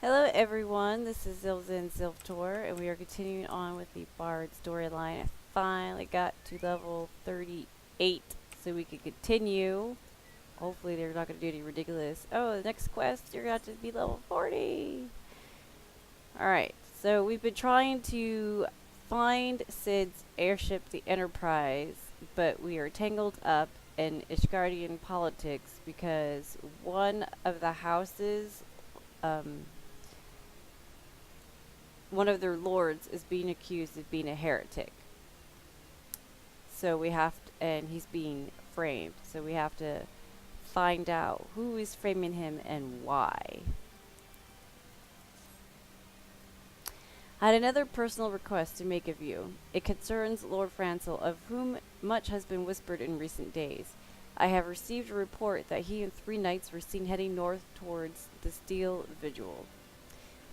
Hello everyone, this is Zilzin Zilvtor, and we are continuing on with the Bard storyline. I finally got to level 38, so we can continue. Hopefully they're not going to do any ridiculous, oh, the next quest, you're going to have to be level 40. Alright, so we've been trying to find Sid's airship, the Enterprise, but we are tangled up in Ishgardian politics because one of the houses, one of their lords is being accused of being a heretic. So we have to, and he's being framed. So we have to find out who is framing him and why. I had another personal request to make of you. It concerns Lord Francel, of whom much has been whispered in recent days. I have received a report that he and 3 knights were seen heading north towards the Steel Vigil.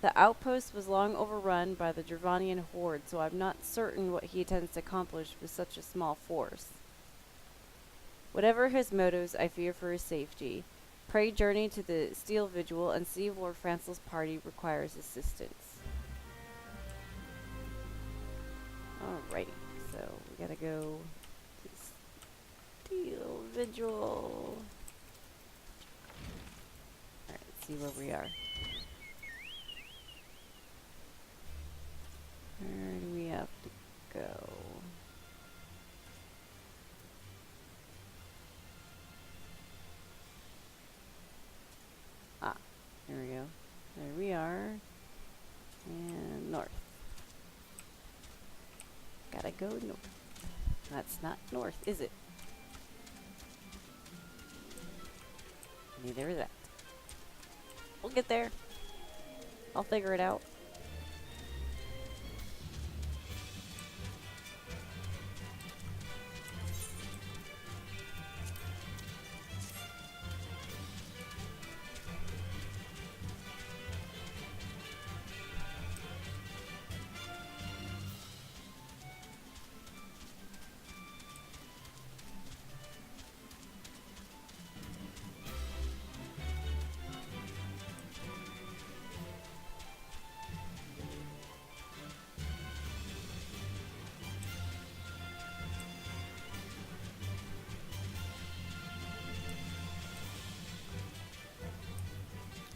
The outpost was long overrun by the Dravanian horde, so I'm not certain what he intends to accomplish with such a small force. Whatever his motives, I fear for his safety. Pray journey to the Steel Vigil and see if Lord Francel's party requires assistance. Alrighty, so we gotta go to Steel Vigil. Alright, let's see where we are. Where do we have to go? Ah, there we go. There we are. And north. Gotta go north. That's not north, is it? Neither is that. We'll get there. I'll figure it out.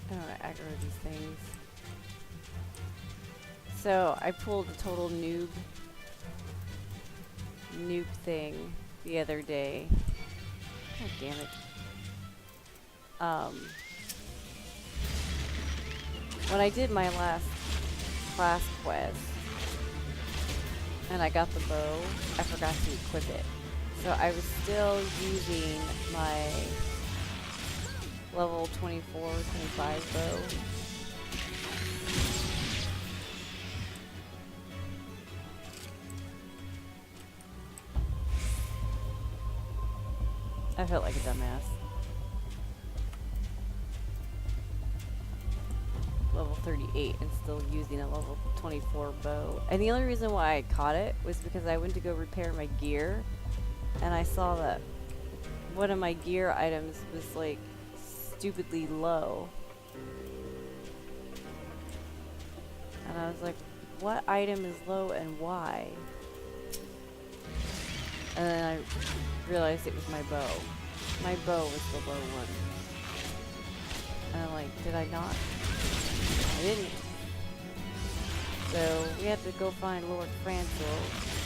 I don't know how to aggro these things. So I pulled a total noob thing the other day. God damn it. When I did my last class quest and I got the bow, I forgot to equip it. So I was still using my level 24, 25 bow. I felt like a dumbass. Level 38 and still using a level 24 bow. And the only reason why I caught it was because I went to go repair my gear and I saw that one of my gear items was like stupidly low. And I was like, what item is low and why? And then I realized it was my bow. My bow was the low one. And I'm like, did I not? I didn't. So we have to go find Lord Francel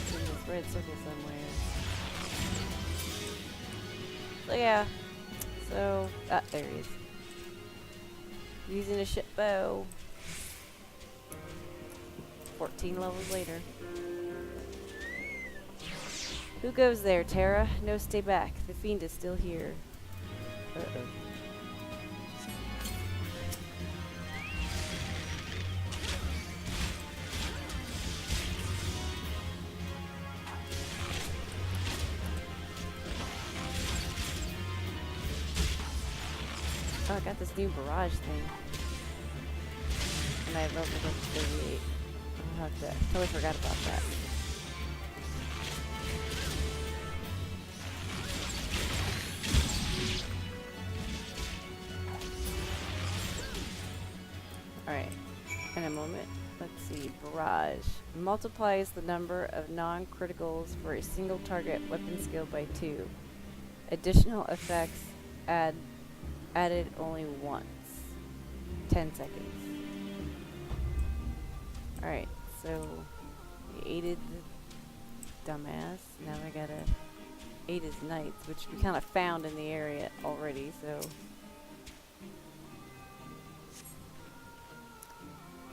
in this red circle somewhere. So yeah. So, there he is. Using a ship bow. 14 levels later. Who goes there, Tara? No, stay back. The fiend is still here. Uh-oh. Oh, I got this new barrage thing. And I leveled up to 38. I'll have to, totally forgot about that. Alright, in a moment. Let's see. Barrage. Multiplies the number of non-criticals for a single target weapon skill by 2. Additional effects added only once. 10 seconds. Alright, so we aided the dumbass. Now I gotta aid his knights, which we kind of found in the area already, so.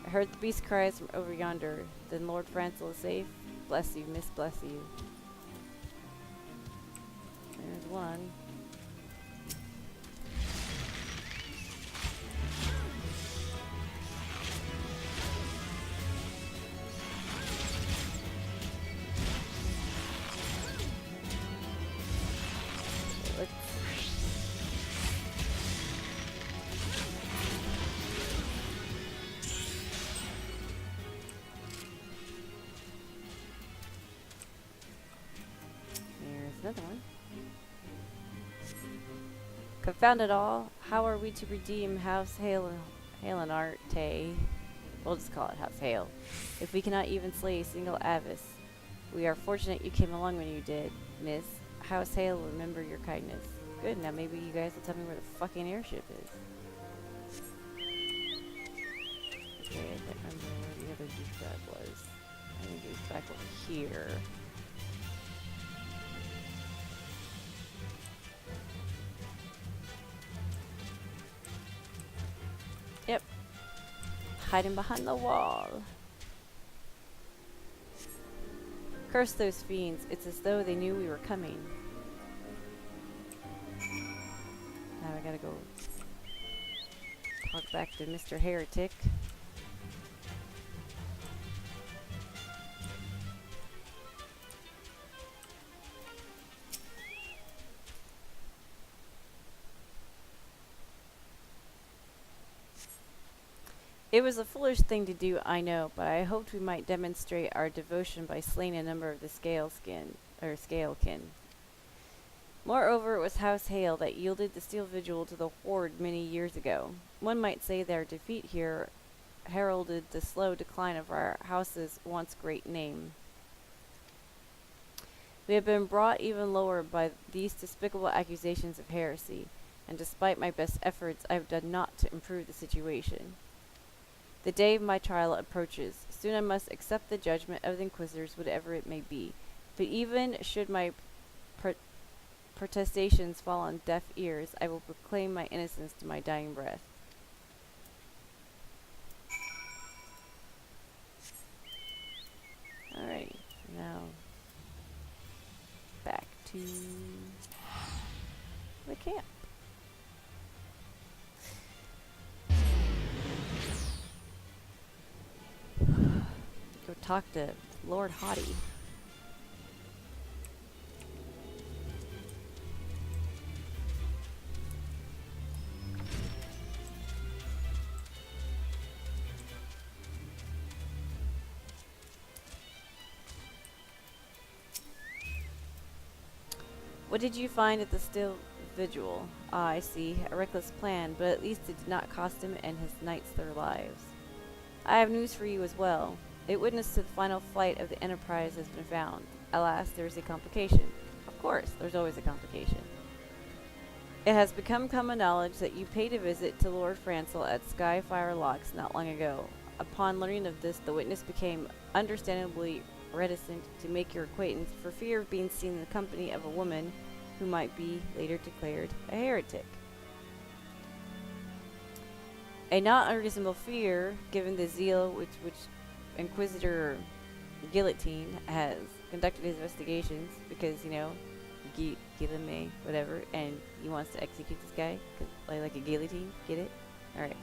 I heard the beast cries from over yonder. Then Lord Francel is safe. Bless you, miss, bless you. There's one. Another one. Confound it all. How are we to redeem House Halenarte? We'll just call it House Hale. If we cannot even slay a single Avis. We are fortunate you came along when you did, miss. House Hale will remember your kindness. Good, now maybe you guys will tell me where the fucking airship is. Okay, I can't remember where the other douchebag was. I think it was back over here. Yep. Hiding behind the wall. Curse those fiends. It's as though they knew we were coming. Now I gotta go talk back to Mr. Heretic. It was a foolish thing to do, I know, but I hoped we might demonstrate our devotion by slaying a number of the Scalekin. Moreover, it was House Hale that yielded the steel vigil to the Horde many years ago. One might say their defeat here heralded the slow decline of our house's once great name. We have been brought even lower by these despicable accusations of heresy, and despite my best efforts, I have done naught to improve the situation. The day of my trial approaches. Soon I must accept the judgment of the Inquisitors, whatever it may be. But even should my protestations fall on deaf ears, I will proclaim my innocence to my dying breath. Alright, now back to the camp. Go talk to Lord Haughty. What did you find at the still vigil? Ah, I see. A reckless plan, but at least it did not cost him and his knights their lives. I have news for you as well. A witness to the final flight of the Enterprise has been found. Alas, there is a complication. Of course, there's always a complication. It has become common knowledge that you paid a visit to Lord Francel at Skyfire Locks not long ago. Upon learning of this, the witness became understandably reticent to make your acquaintance for fear of being seen in the company of a woman who might be later declared a heretic. A not unreasonable fear, given the zeal which Inquisitor Guillotine has conducted his investigations, because, you know, Guillaume, whatever, and he wants to execute this guy, like a guillotine, get it? Alright.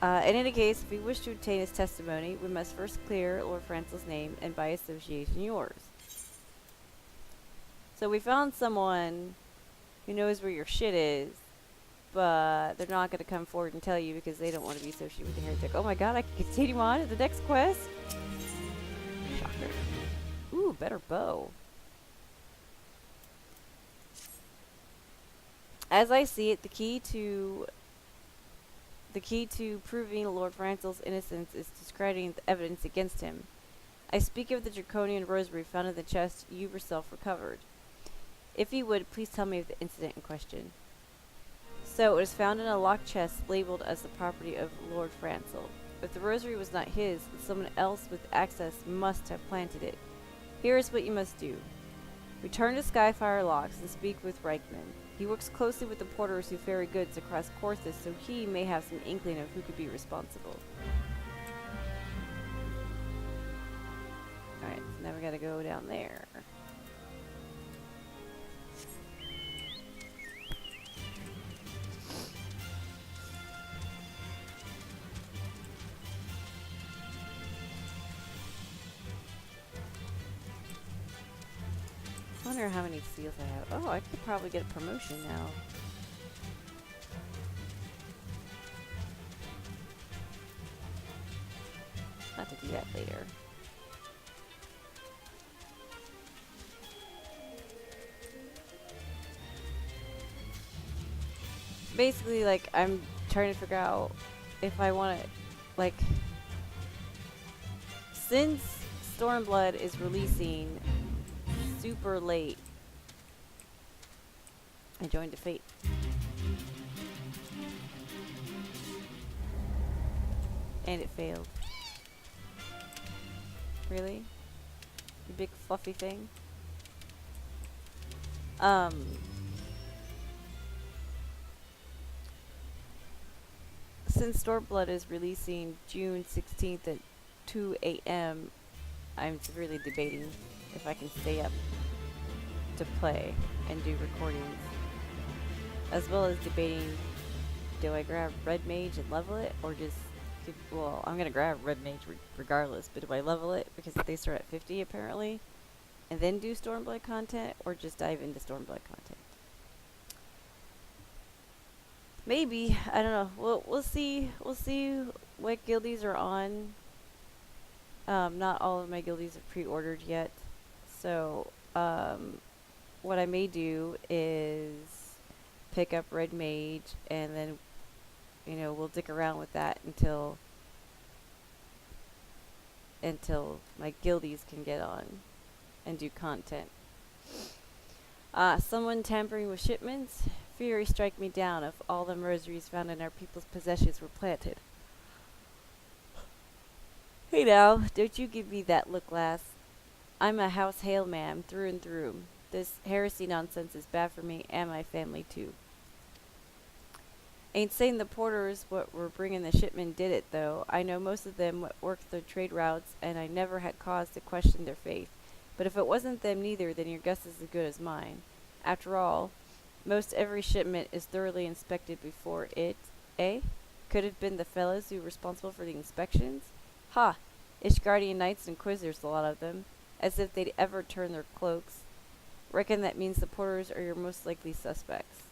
In any case, if we wish to obtain his testimony, we must first clear Lord Francel's name, and by association yours. So we found someone who knows where your shit is, but they're not going to come forward and tell you because they don't want to be associated with the heretic. Oh my god, I can continue on to the next quest? Shocker. Ooh, better bow. As I see it, the key to The key to proving Lord Francel's innocence is discrediting the evidence against him. I speak of the draconian rosary found in the chest you yourself recovered. If you would, please tell me of the incident in question. So, it was found in a locked chest labeled as the property of Lord Francel. If the rosary was not his, then someone else with access must have planted it. Here is what you must do. Return to Skyfire Locks and speak with Reichman. He works closely with the porters who ferry goods across Corthus, so he may have some inkling of who could be responsible. Alright, so now we gotta go down there. I wonder how many seals I have. Oh, I could probably get a promotion now. I'll have to do that later. Basically, like, I'm trying to figure out if I want to, like, since Stormblood is releasing super late, I joined a fate. And it failed. Really? You big fluffy thing? Since Stormblood is releasing June 16th at 2 a.m., I'm severely debating if I can stay up to play and do recordings. As well as debating, do I grab Red Mage and level it, or just, well, I'm gonna grab Red Mage regardless, but do I level it because they start at 50 apparently, and then do Stormblood content, or just dive into Stormblood content? Maybe, I don't know. We'll see. We'll see what guildies are on. Not all of my guildies are pre-ordered yet, so what I may do is pick up Red Mage, and then, you know, we'll dick around with that until my guildies can get on and do content. Someone tampering with shipments? Fury strike me down if all the rosaries found in our people's possessions were planted. Hey now, don't you give me that look, lass. I'm a House Hale man, through and through. This heresy nonsense is bad for me and my family, too. Ain't saying the porters what were bringing the shipment did it, though. I know most of them what worked their trade routes, and I never had cause to question their faith. But if it wasn't them neither, then your guess is as good as mine. After all, most every shipment is thoroughly inspected before it, eh? Could have been the fellows who were responsible for the inspections? Ha! Ishgardian Knights and Quizzers, a lot of them. As if they'd ever turn their cloaks. Reckon that means the porters are your most likely suspects.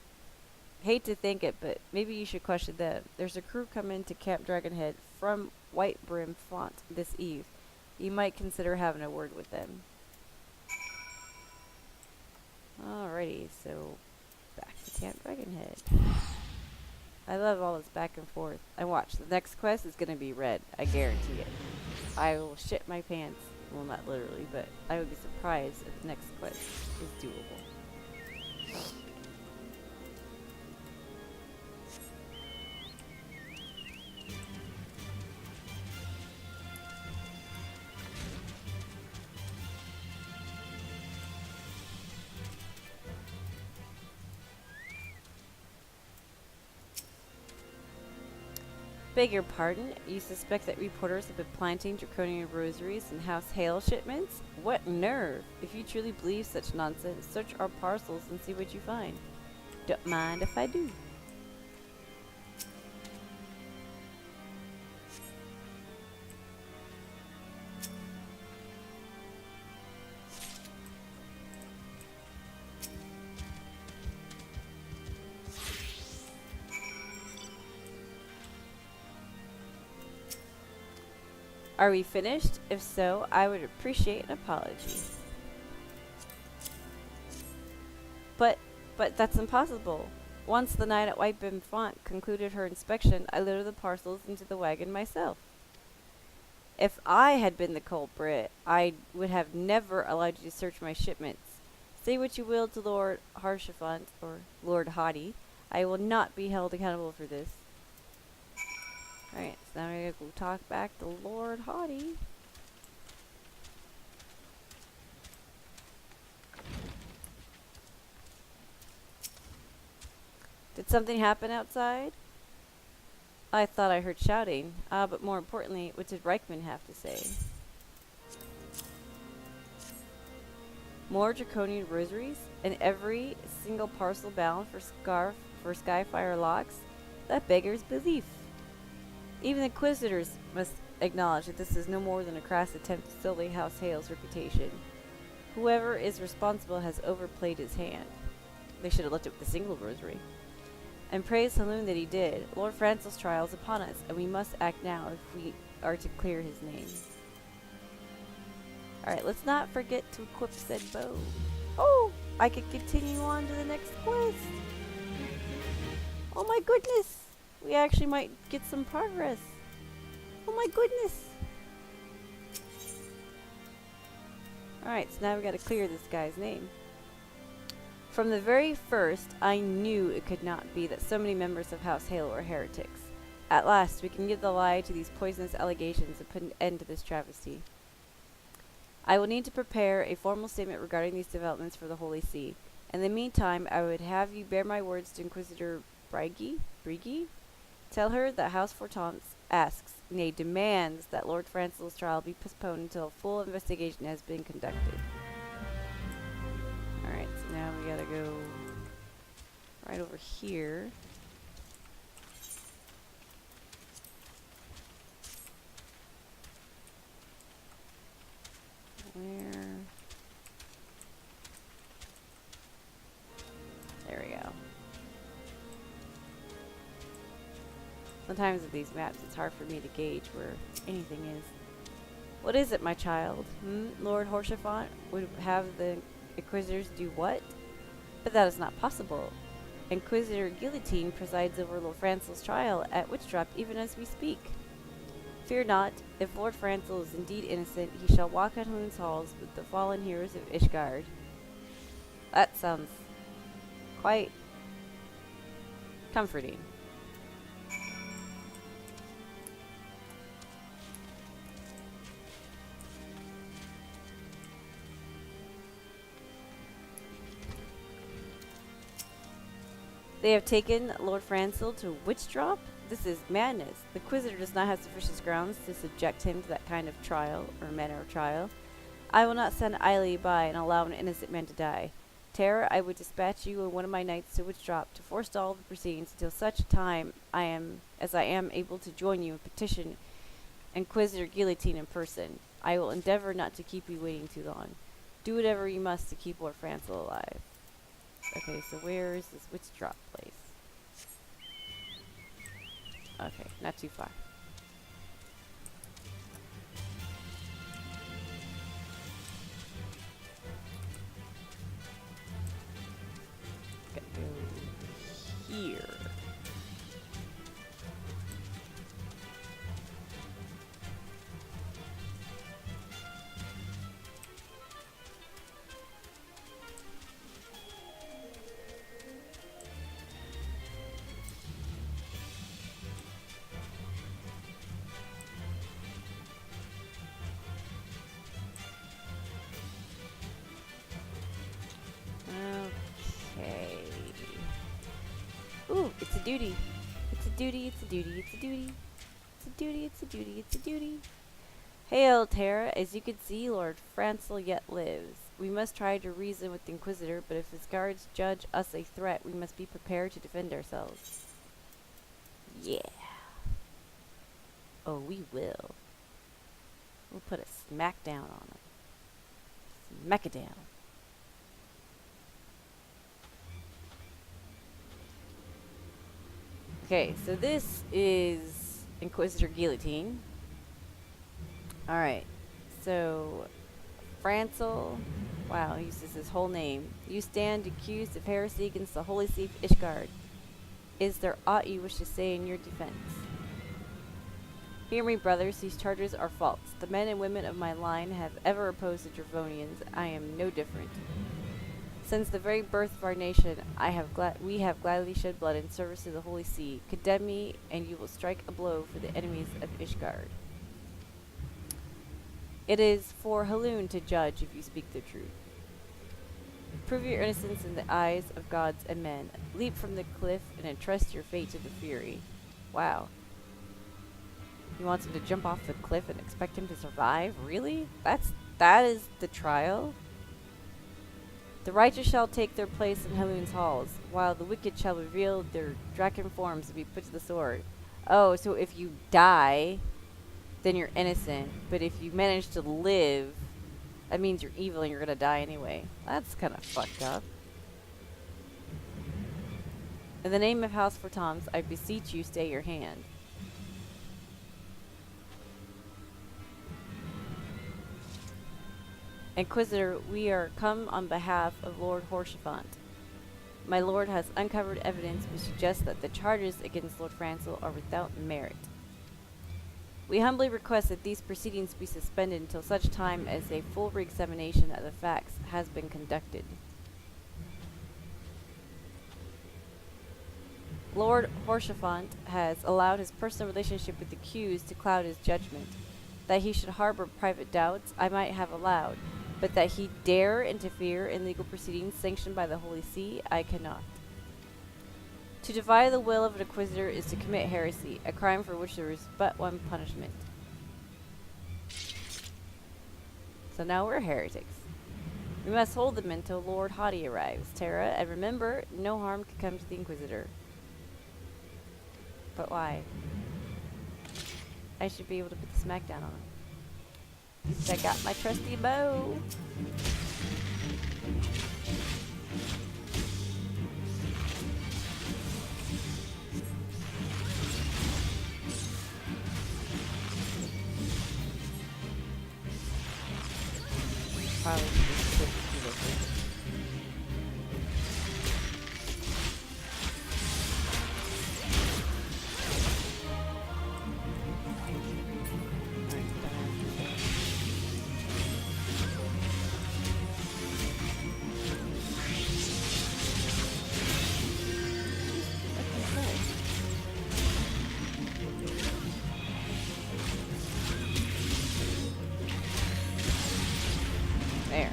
Hate to think it, but maybe you should question them. There's a crew coming to Camp Dragonhead from White Brim Font this eve. You might consider having a word with them. Alrighty, so back to Camp Dragonhead. I love all this back and forth. And watch, the next quest is gonna be red. I guarantee it. I will shit my pants. Well, not literally, but I would be surprised if the next quest is doable. Beg your pardon? You suspect that reporters have been planting draconian rosaries in House Hale shipments? What nerve! If you truly believe such nonsense, search our parcels and see what you find. Don't mind if I do. Are we finished? If so, I would appreciate an apology. But that's impossible. Once the knight at White Font concluded her inspection, I loaded the parcels into the wagon myself. If I had been the culprit, I would have never allowed you to search my shipments. Say what you will to Lord Harshaphant, or Lord Haughty, I will not be held accountable for this. Alright, so now we gotta go talk back to Lord Haughty. Did something happen outside? I thought I heard shouting. But more importantly, what did Reichman have to say? More draconian rosaries? And every single parcel bound for Skyfire locks? That beggars belief. Even the Inquisitors must acknowledge that this is no more than a crass attempt to sully House Hale's reputation. Whoever is responsible has overplayed his hand. They should have left it with a single rosary. And praise Saloon that he did. Lord Francel's trial is upon us, and we must act now if we are to clear his name. Alright, let's not forget to equip said bow. Oh, I could continue on to the next quest. Oh my goodness. We actually might get some progress. Oh my goodness. Alright, so now we gotta clear this guy's name. From the very first, I knew it could not be that so many members of House Hale were heretics. At last, we can give the lie to these poisonous allegations and put an end to this travesty. I will need to prepare a formal statement regarding these developments for the Holy See. In the meantime, I would have you bear my words to Inquisitor Brigi? Tell her that House Fortance asks, nay demands, that Lord Francel's trial be postponed until a full investigation has been conducted. Alright, so now we gotta go right over here. Where? There we go. Sometimes with these maps it's hard for me to gauge where anything is. What is it, my child? Lord Harshaphant would have the Inquisitors do what? But that is not possible. Inquisitor Guillotine presides over Lord Francel's trial at Witchdrop even as we speak. Fear not, if Lord Francel is indeed innocent, he shall walk on Hoon's halls with the fallen heroes of Ishgard. That sounds quite comforting. They have taken Lord Francel to Witchdrop? This is madness. The Inquisitor does not have sufficient grounds to subject him to that kind of trial, or manner of trial. I will not stand idly by and allow an innocent man to die. Terror, I would dispatch you and one of my knights to Witchdrop to forestall the proceedings until such time I am able to join you and petition Inquisitor Guillotine in person. I will endeavor not to keep you waiting too long. Do whatever you must to keep Lord Francel alive. Okay, so where is this Witchdrop place? Okay, not too far. Gotta go here. Okay. Ooh, it's a duty. It's a duty, it's a duty, it's a duty. It's a duty, it's a duty, it's a duty. Hail, Terra. As you can see, Lord Francel yet lives. We must try to reason with the Inquisitor, but if his guards judge us a threat, we must be prepared to defend ourselves. Yeah. Oh, we will. We'll put a smackdown on him. Smack it down. Okay, so this is Inquisitor Guillotine. Alright, so Francel, wow, he uses his whole name. You stand accused of heresy against the Holy See of Ishgard. Is there aught you wish to say in your defense? Hear me, brothers, these charges are false. The men and women of my line have ever opposed the Dravonians. I am no different. Since the very birth of our nation, we have gladly shed blood in service to the Holy See. Condemn me, and you will strike a blow for the enemies of Ishgard. It is for Halun to judge if you speak the truth. Prove your innocence in the eyes of gods and men. Leap from the cliff and entrust your fate to the Fury. Wow. He wants him to jump off the cliff and expect him to survive? Really? That is the trial? The righteous shall take their place in Halun's halls, while the wicked shall reveal their draken forms to be put to the sword. Oh, so if you die, then you're innocent. But if you manage to live, that means you're evil and you're gonna die anyway. That's kind of fucked up. In the name of House Fortams, I beseech you, stay your hand. Inquisitor, we are come on behalf of Lord Horsefant. My lord has uncovered evidence which suggests that the charges against Lord Francel are without merit. We humbly request that these proceedings be suspended until such time as a full re-examination of the facts has been conducted. Lord Horsefant has allowed his personal relationship with the accused to cloud his judgment. That he should harbor private doubts, I might have allowed, but that he dare interfere in legal proceedings sanctioned by the Holy See, I cannot. To defy the will of an inquisitor is to commit heresy, a crime for which there is but one punishment. So now we're heretics. We must hold them until Lord Haughty arrives, Terra, and remember, no harm can come to the Inquisitor. But why? I should be able to put the smackdown on him. At least I got my trusty bow. Probably just put the key. There.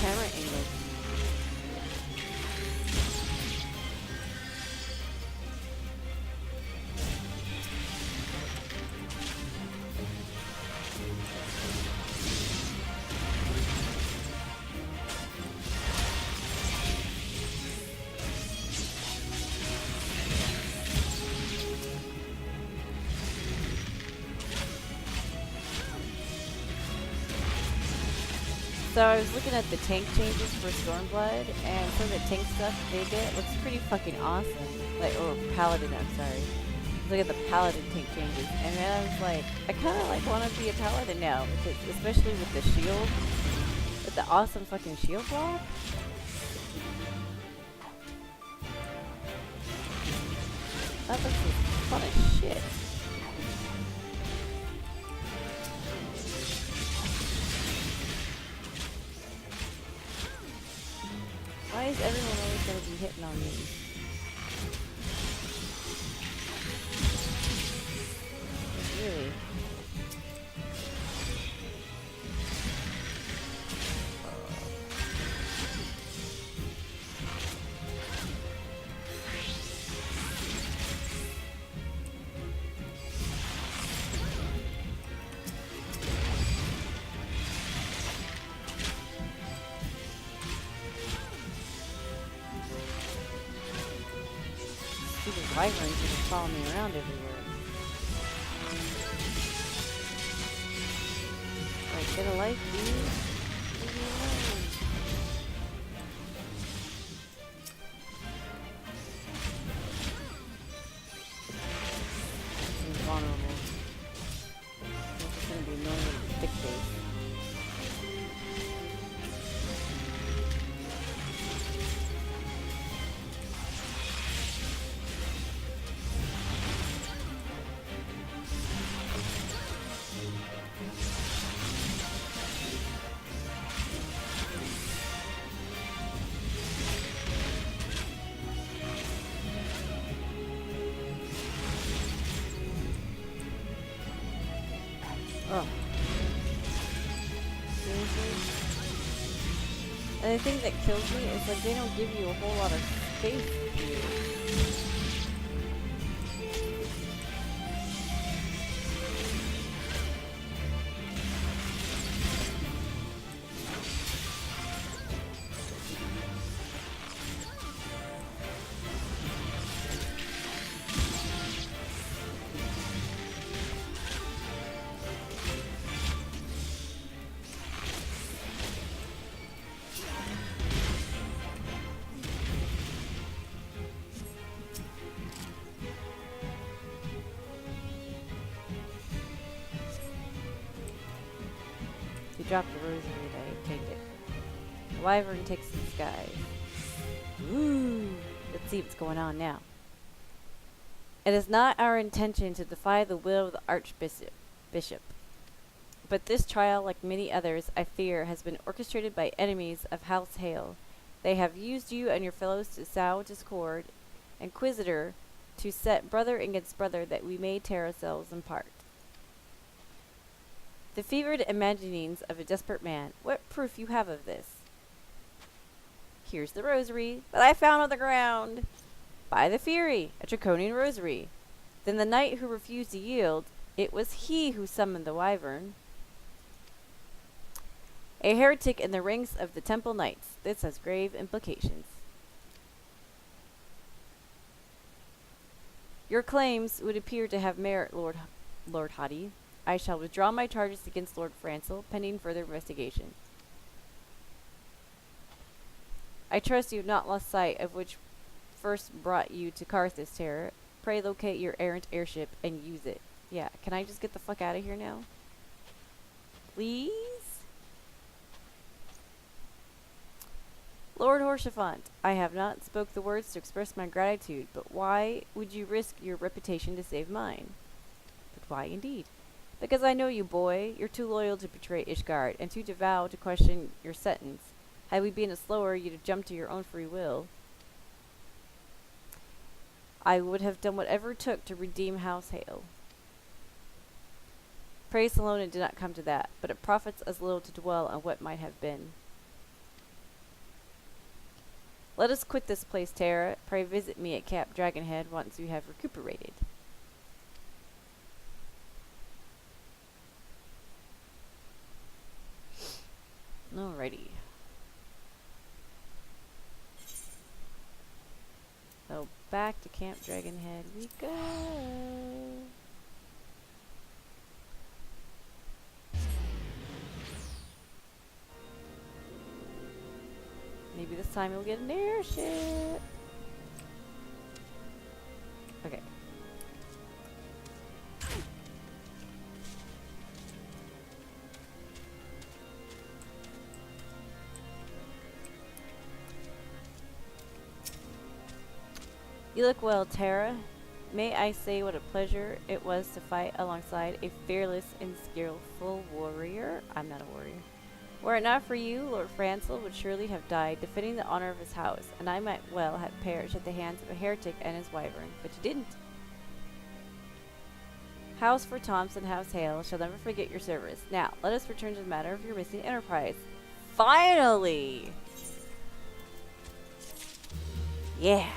Camera angle. So I was looking at the tank changes for Stormblood, and some of the tank stuff they did looks pretty fucking awesome. Like, or Paladin, I'm sorry. Look at the Paladin tank changes, and then I was like, I kind of like want to be a Paladin now, because, especially with the shield, with the awesome fucking shield block. That looks fun as shit. Why is everyone always going to be hitting on me? Really? stupid wyverns that are following me around everywhere. Like, get a life, dude. Leave me alone. Seems vulnerable. This is gonna be annoying with the thick face. Oh. Seriously? And the thing that kills me is like they don't give you a whole lot of space here. You drop the rosary, I take it. The wyvern takes the skies. Ooh! Let's see what's going on now. It is not our intention to defy the will of the Archbishop. But this trial, like many others, I fear, has been orchestrated by enemies of House Hale. They have used you and your fellows to sow discord, Inquisitor, to set brother against brother, that we may tear ourselves apart. The fevered imaginings of a desperate man. What proof you have of this? Here's the rosary that I found on the ground. By the Fury, a draconian rosary. Then the knight who refused to yield, it was he who summoned the wyvern. A heretic in the ranks of the Temple Knights. This has grave implications. Your claims would appear to have merit, Lord Haughty. I shall withdraw my charges against Lord Francel, pending further investigation. I trust you have not lost sight of which first brought you to Carthus, Terra. Pray locate your errant airship and use it. Yeah, can I just get the fuck out of here now? Please? Lord Horsefant, I have not spoke the words to express my gratitude, but why would you risk your reputation to save mine? But why indeed? Because I know you, boy. You're too loyal to betray Ishgard, and too devout to question your sentence. Had we been a slower, you'd have jumped to your own free will. I would have done whatever it took to redeem House Hale. Praise alone, it did not come to that, but it profits us little to dwell on what might have been. Let us quit this place, Terra. Pray visit me at Cap Dragonhead once you have recuperated. Alrighty. So back to Camp Dragonhead we go. Maybe this time we'll get an airship. Okay. You look well, Terra. May I say what a pleasure it was to fight alongside a fearless and skillful warrior? I'm not a warrior. Were it not for you, Lord Francel would surely have died defending the honor of his house, and I might well have perished at the hands of a heretic and his wyvern, but you didn't. House for Thompson, House Hale, shall never forget your service. Now, let us return to the matter of your missing enterprise. Finally! Yeah!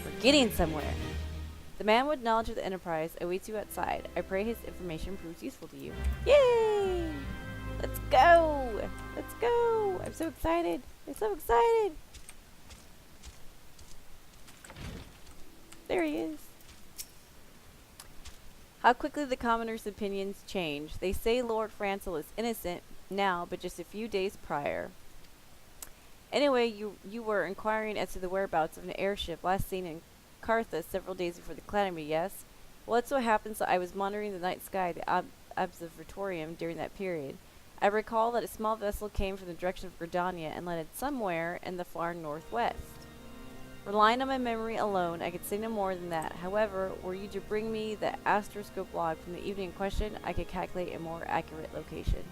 We're getting somewhere. The man with knowledge of the enterprise awaits you outside. I pray his information proves useful to you. Yay! Let's go! Let's go! I'm so excited! I'm so excited! There he is. How quickly the commoner's opinions change. They say Lord Francel is innocent now, but just a few days prior. Anyway, you were inquiring as to the whereabouts of an airship last seen in Carthage several days before the calamity, yes? Well, it so happens that I was monitoring the night sky at the observatorium during that period. I recall that a small vessel came from the direction of Gridania and landed somewhere in the far northwest. Relying on my memory alone, I could say no more than that. However, were you to bring me the astroscope log from the evening in question, I could calculate a more accurate location.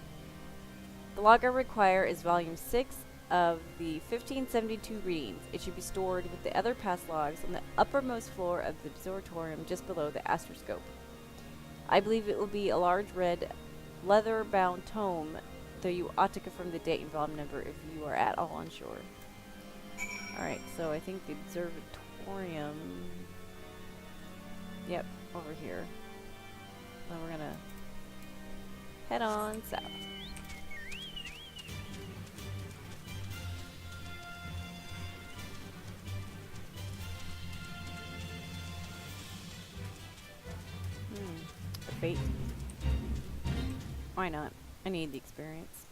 The log I require is volume 6 of the 1572 readings. It should be stored with the other past logs on the uppermost floor of the observatorium just below the astroscope. I believe it will be a large red leather-bound tome, though you ought to confirm the date and volume number if you are at all unsure. Alright, so I think the observatorium... Yep, over here. So we're gonna head on south. A fate. Why not? I need the experience.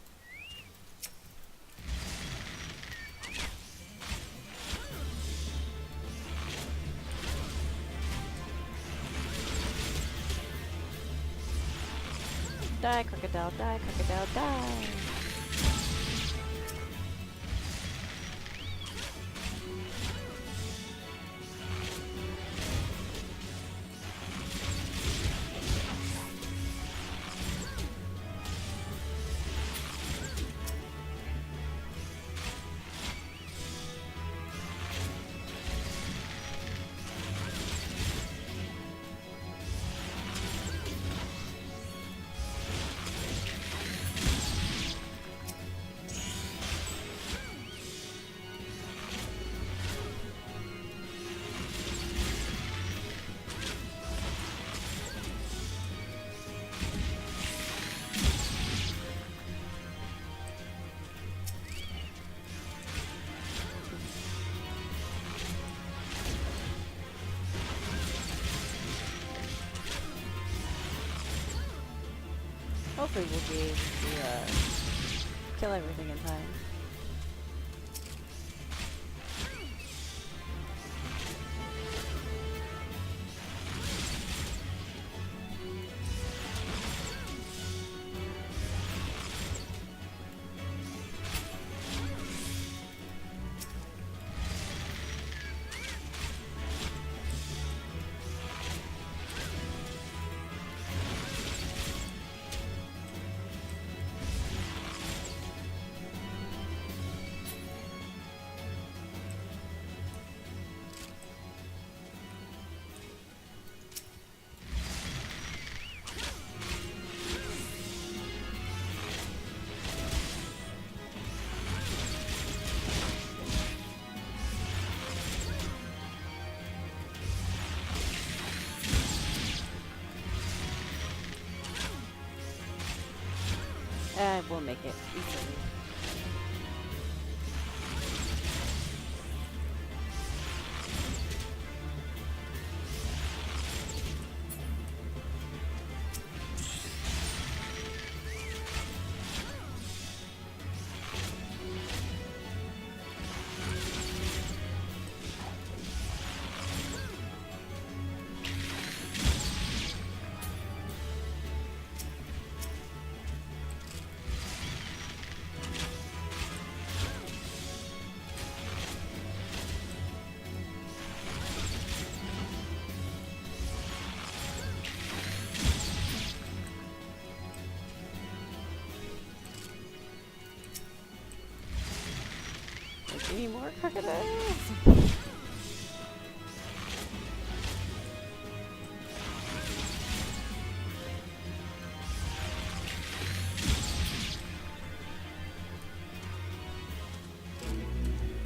Die, crocodile, die, crocodile, die. Hopefully we'll be able to kill everything in time. We'll make it easily. Any more crocodiles?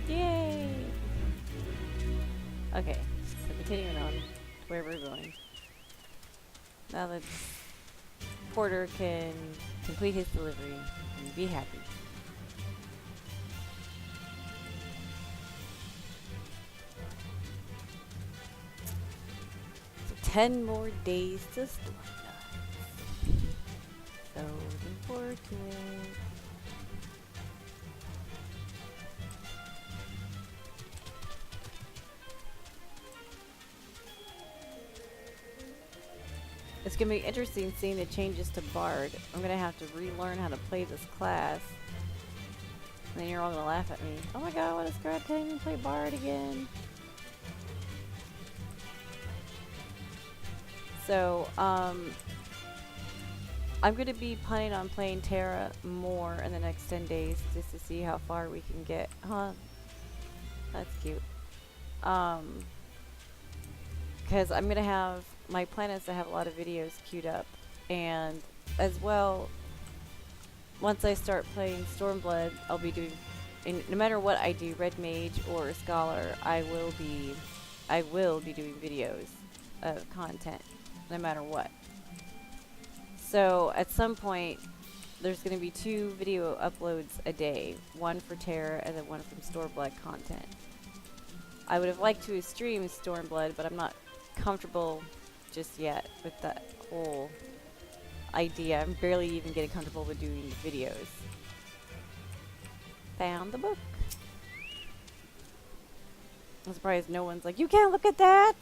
Yay! Okay, so continuing on to where we're going. Now the porter can complete his delivery and be happy. 10 more days to storm nuts. So looking forward to it. It's gonna be interesting seeing the changes to Bard. I'm gonna have to relearn how to play this class. And then you're all gonna laugh at me. Oh my god, what is Scrap telling me to play Bard again? So, I'm gonna be planning on playing Terra more in the next 10 days just to see how far we can get. Huh? That's cute. Because I'm gonna have, my plan is to have a lot of videos queued up, and as well, once I start playing Stormblood, I'll be doing, no matter what I do, Red Mage or Scholar, I will be doing videos of content, no matter what. So at some point, there's going to be 2 video uploads a day, one for Terra and then one from Stormblood content. I would have liked to have streamed Stormblood, but I'm not comfortable just yet with that whole idea. I'm barely even getting comfortable with doing the videos. Found the book. I'm surprised no one's like, you can't look at that!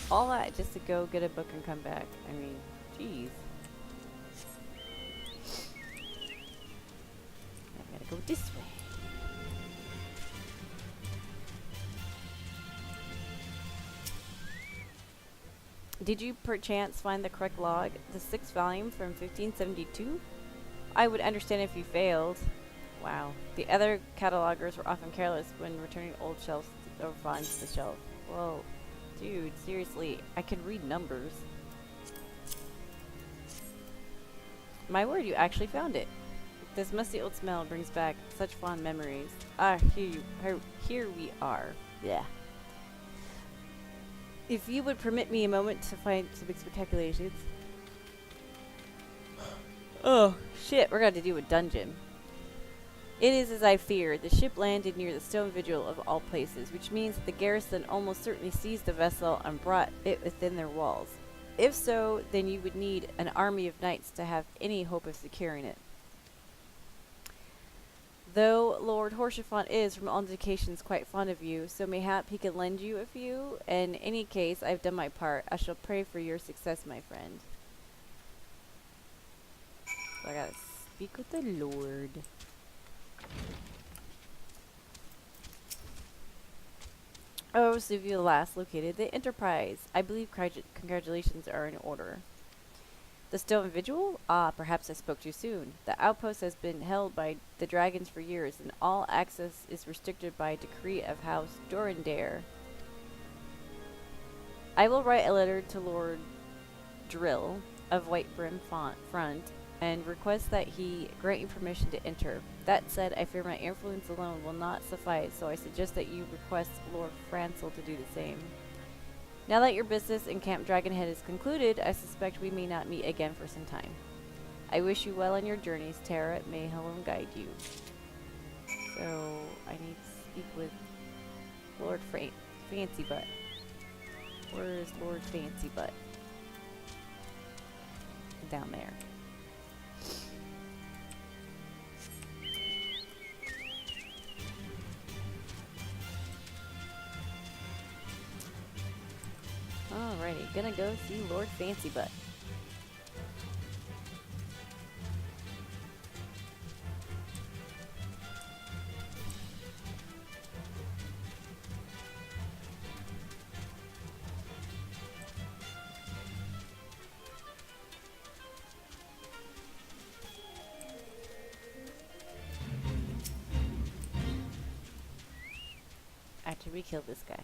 All that just to go get a book and come back. I mean, jeez. I gotta go this way. Did you perchance find the correct log? The 6th volume from 1572? I would understand if you failed. Wow. The other catalogers were often careless when returning old shelves or finds to the shelf. Whoa. Dude, seriously, I can read numbers. My word, you actually found it. This musty old smell brings back such fond memories. Ah, here we are. Yeah. If you would permit me a moment to find some spectaculations. Oh, shit, we're going to do a dungeon. It is as I feared. The ship landed near the stone vigil of all places, which means that the garrison almost certainly seized the vessel and brought it within their walls. If so, then you would need an army of knights to have any hope of securing it. Though Lord Horsefront is, from all indications, quite fond of you, so mayhap he can lend you a few. In any case, I've done my part. I shall pray for your success, my friend. So I gotta speak with the Lord. Oh, so you last located the Enterprise. I believe congratulations are in order. The Stone Vigil? Ah, perhaps I spoke too soon. The outpost has been held by the dragons for years, and all access is restricted by decree of House Dorandare. I will write a letter to Lord Drill of White Brim Front and request that he grant you permission to enter. That said, I fear my influence alone will not suffice, so I suggest that you request Lord Francel to do the same. Now that your business in Camp Dragonhead is concluded, I suspect we may not meet again for some time. I wish you well on your journeys, Terra. May Helen guide you. So, I need to speak with Lord Fancy Butt. Where is Lord Fancy Butt? Down there. Alrighty, gonna go see Lord Fancy Butt. After we kill this guy.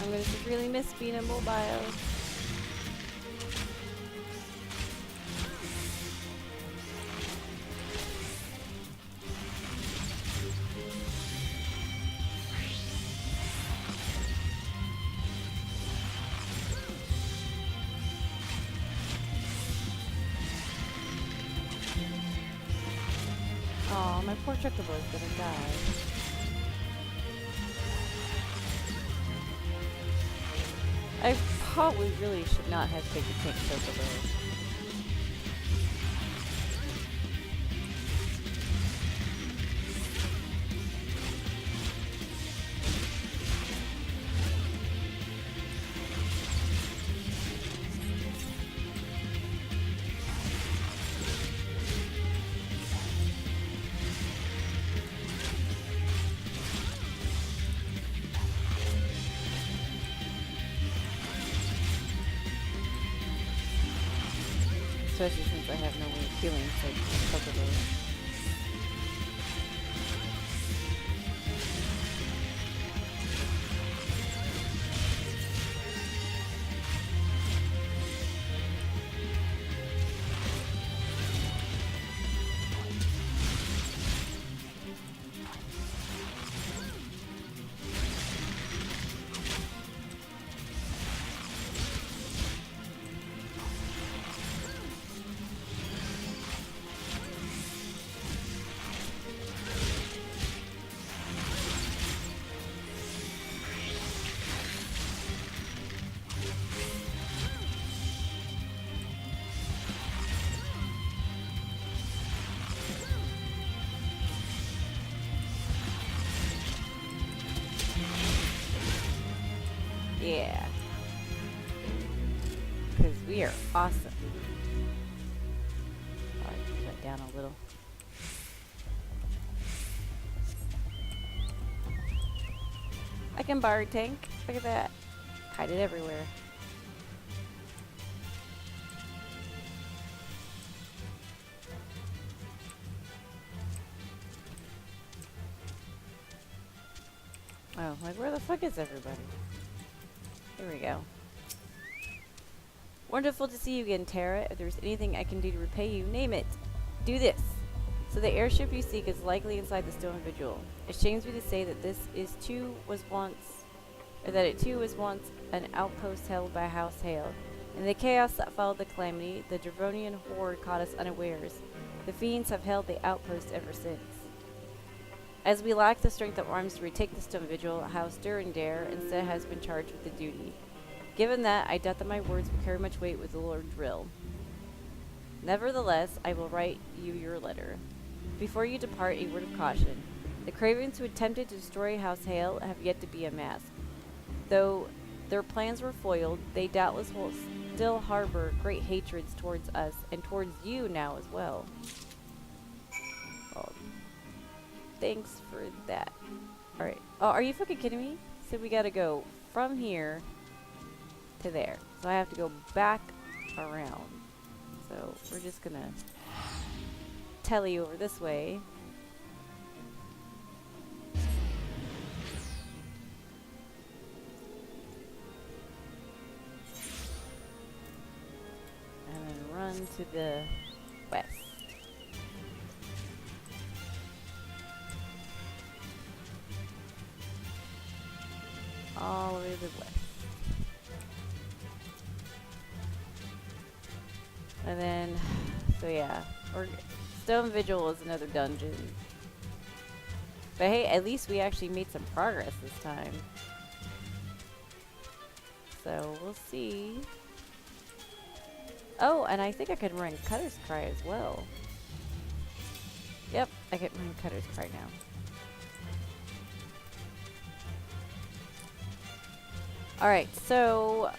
I'm I'm gonna just really miss being immobile. Oh, my poor chocobo is gonna die. I probably really should not have taken tank chocobo. Especially since I have no way of healing chocobos. Yeah. Because we are awesome. Alright, put that down a little. I can bar tank. Look at that. Hide it everywhere. Oh, like where the fuck is everybody? Here we go. Wonderful to see you again, Tara. If there's anything I can do to repay you, name it. Do this. So the airship you seek is likely inside the Stone Vigil. It shames me to say that it too was once an outpost held by House Hale. In the chaos that followed the calamity, the Dravonian horde caught us unawares. The fiends have held the outpost ever since. As we lack the strength of arms to retake the Stone Vigil, House Durandare instead has been charged with the duty. Given that, I doubt that my words will carry much weight with the Lord Drill. Nevertheless, I will write you your letter. Before you depart, a word of caution. The cravens who attempted to destroy House Hale have yet to be unmasked. Though their plans were foiled, they doubtless will still harbor great hatreds towards us, and towards you now as well. Well, thanks for that. Alright. Oh, are you fucking kidding me? So we gotta go from here to there. So I have to go back around. So we're just gonna telly over this way. And then run to the west. All the way to the west. And then, so yeah, Stone Vigil is another dungeon. But hey, at least we actually made some progress this time. So we'll see. Oh, and I think I can run Cutter's Cry as well. Yep, I can run Cutter's Cry now. Alright, so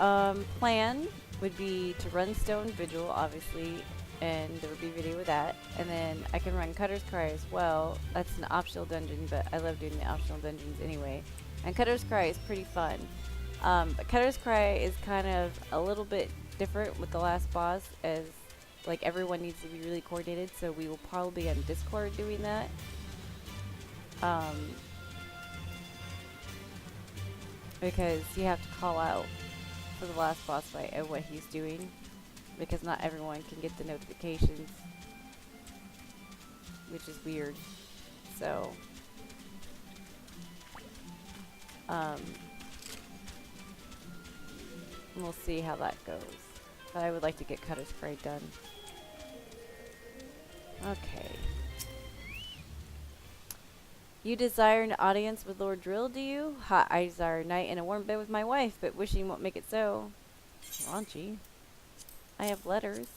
plan would be to run Stone Vigil, obviously, and there would be video with that. And then I can run Cutter's Cry as well. That's an optional dungeon, but I love doing the optional dungeons anyway. And Cutter's Cry is pretty fun. But Cutter's Cry is kind of a little bit different with the last boss, as like everyone needs to be really coordinated, so we will probably be on Discord doing that. because you have to call out for the last boss fight of what he's doing, because not everyone can get the notifications, which is weird. So, we'll see how that goes. But I would like to get Cutter's Prey done. Okay. You desire an audience with Lord Drill, do you? Ha, I desire a night in a warm bed with my wife, but wishing won't make it so. Raunchy. I have letters.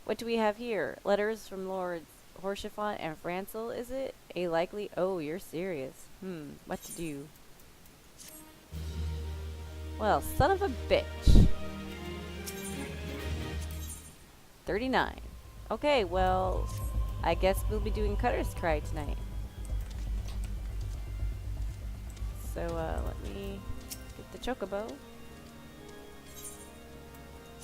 What do we have here? Letters from Lords Horschiffon and Francel, is it? A likely... Oh, you're serious. What to do? Well, son of a bitch. 39. Okay, well, I guess we'll be doing Cutter's Cry tonight. So, let me get the chocobo.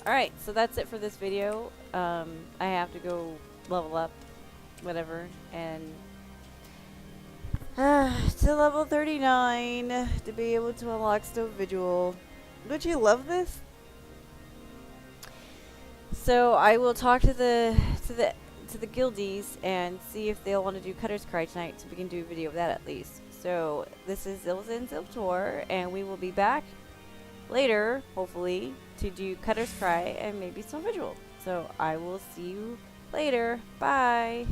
Alright, so that's it for this video. I have to go level up, whatever, and to level 39 to be able to unlock Stove Vigil. Don't you love this? So I will talk to the guildies and see if they'll want to do Cutter's Cry tonight, so we can do a video of that at least. So this is Zilza and Ziltor, and we will be back later, hopefully, to do Cutter's Cry and maybe some Vigil. So I will see you later. Bye.